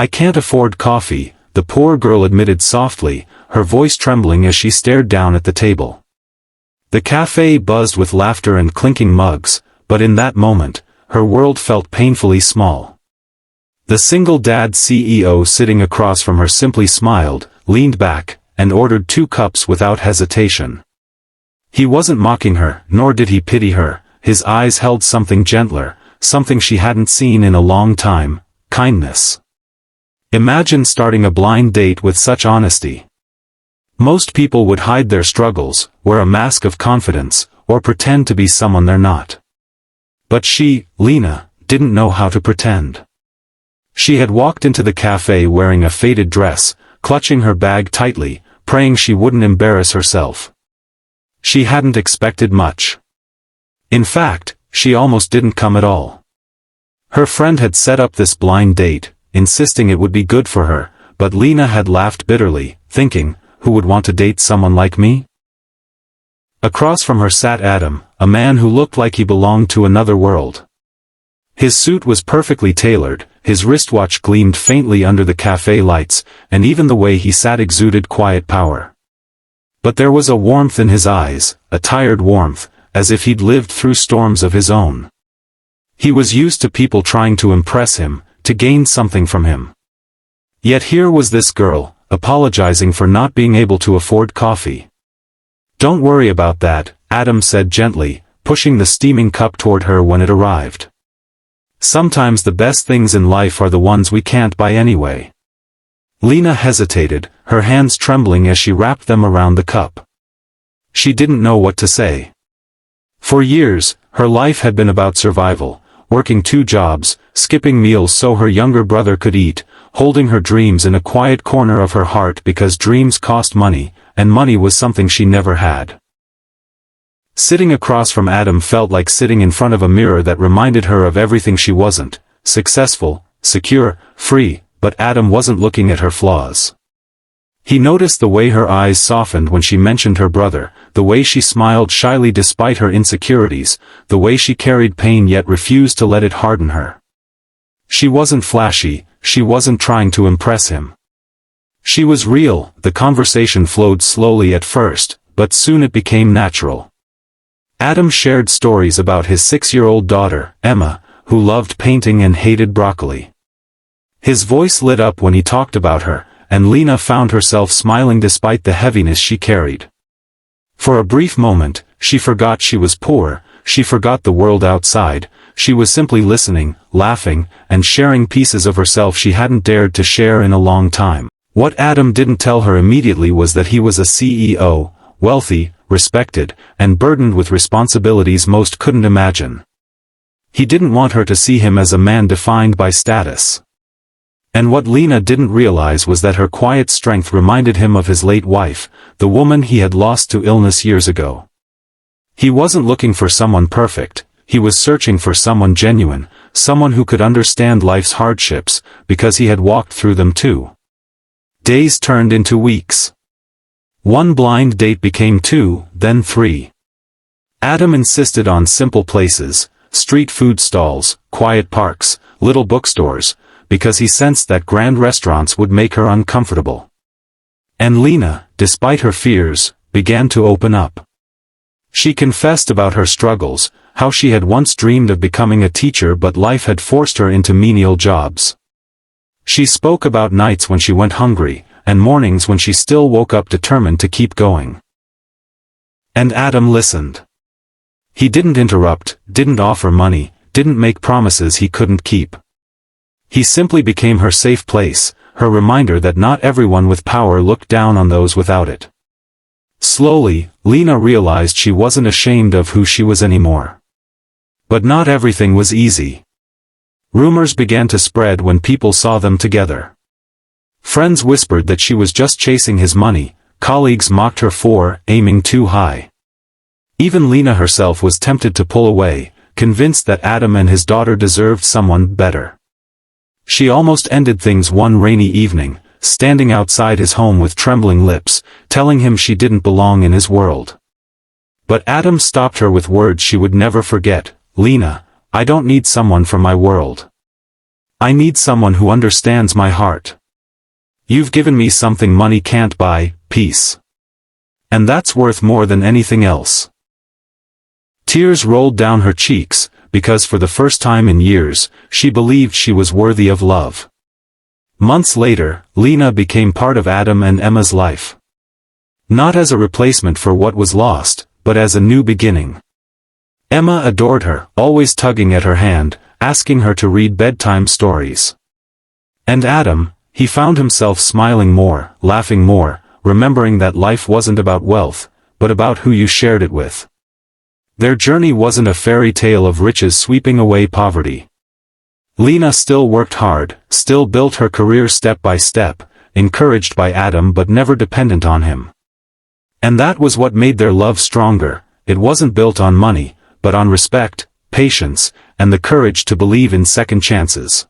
"I can't afford coffee," the poor girl admitted softly, her voice trembling as she stared down at the table. The cafe buzzed with laughter and clinking mugs, but in that moment, her world felt painfully small. The single dad CEO sitting across from her simply smiled, leaned back, and ordered 2 cups without hesitation. He wasn't mocking her, nor did he pity her, his eyes held something gentler, something she hadn't seen in a long time: kindness. Imagine starting a blind date with such honesty. Most people would hide their struggles, wear a mask of confidence, or pretend to be someone they're not. But she, Lena, didn't know how to pretend. She had walked into the cafe wearing a faded dress, clutching her bag tightly, praying she wouldn't embarrass herself. She hadn't expected much. In fact, she almost didn't come at all. Her friend had set up this blind date, insisting it would be good for her, but Lena had laughed bitterly, thinking, who would want to date someone like me? Across from her sat Adam, a man who looked like he belonged to another world. His suit was perfectly tailored, his wristwatch gleamed faintly under the cafe lights, and even the way he sat exuded quiet power. But there was a warmth in his eyes, a tired warmth, as if he'd lived through storms of his own. He was used to people trying to impress him, to gain something from him. Yet here was this girl, apologizing for not being able to afford coffee. "Don't worry about that," Adam said gently, pushing the steaming cup toward her when it arrived. "Sometimes the best things in life are the ones we can't buy anyway." Lena hesitated, her hands trembling as she wrapped them around the cup. She didn't know what to say. For years, her life had been about survival, working 2 jobs, skipping meals so her younger brother could eat, holding her dreams in a quiet corner of her heart because dreams cost money, and money was something she never had. Sitting across from Adam felt like sitting in front of a mirror that reminded her of everything she wasn't: successful, secure, free, but Adam wasn't looking at her flaws. He noticed the way her eyes softened when she mentioned her brother, the way she smiled shyly despite her insecurities, the way she carried pain yet refused to let it harden her. She wasn't flashy, she wasn't trying to impress him. She was real. The conversation flowed slowly at first, but soon it became natural. Adam shared stories about his 6-year-old daughter, Emma, who loved painting and hated broccoli. His voice lit up when he talked about her, and Lena found herself smiling despite the heaviness she carried. For a brief moment, she forgot she was poor, she forgot the world outside, she was simply listening, laughing, and sharing pieces of herself she hadn't dared to share in a long time. What Adam didn't tell her immediately was that he was a CEO, wealthy, respected, and burdened with responsibilities most couldn't imagine. He didn't want her to see him as a man defined by status. And what Lena didn't realize was that her quiet strength reminded him of his late wife, the woman he had lost to illness years ago. He wasn't looking for someone perfect, he was searching for someone genuine, someone who could understand life's hardships, because he had walked through them too. Days turned into weeks. 1 blind date became 2, then 3. Adam insisted on simple places, street food stalls, quiet parks, little bookstores, because he sensed that grand restaurants would make her uncomfortable. And Lena, despite her fears, began to open up. She confessed about her struggles, how she had once dreamed of becoming a teacher but life had forced her into menial jobs. She spoke about nights when she went hungry, and mornings when she still woke up determined to keep going. And Adam listened. He didn't interrupt, didn't offer money, didn't make promises he couldn't keep. He simply became her safe place, her reminder that not everyone with power looked down on those without it. Slowly, Lena realized she wasn't ashamed of who she was anymore. But not everything was easy. Rumors began to spread when people saw them together. Friends whispered that she was just chasing his money, colleagues mocked her for aiming too high. Even Lena herself was tempted to pull away, convinced that Adam and his daughter deserved someone better. She almost ended things one rainy evening, standing outside his home with trembling lips, telling him she didn't belong in his world. But Adam stopped her with words she would never forget: "Lena, I don't need someone from my world. I need someone who understands my heart. You've given me something money can't buy, peace. And that's worth more than anything else. Tears rolled down her cheeks, because for the first time in years, she believed she was worthy of love. Months later, Lena became part of Adam and Emma's life. Not as a replacement for what was lost, but as a new beginning. Emma adored her, always tugging at her hand, asking her to read bedtime stories. And Adam, he found himself smiling more, laughing more, remembering that life wasn't about wealth, but about who you shared it with. Their journey wasn't a fairy tale of riches sweeping away poverty. Lena still worked hard, still built her career step by step, encouraged by Adam but never dependent on him. And that was what made their love stronger. It wasn't built on money, but on respect, patience, and the courage to believe in second chances.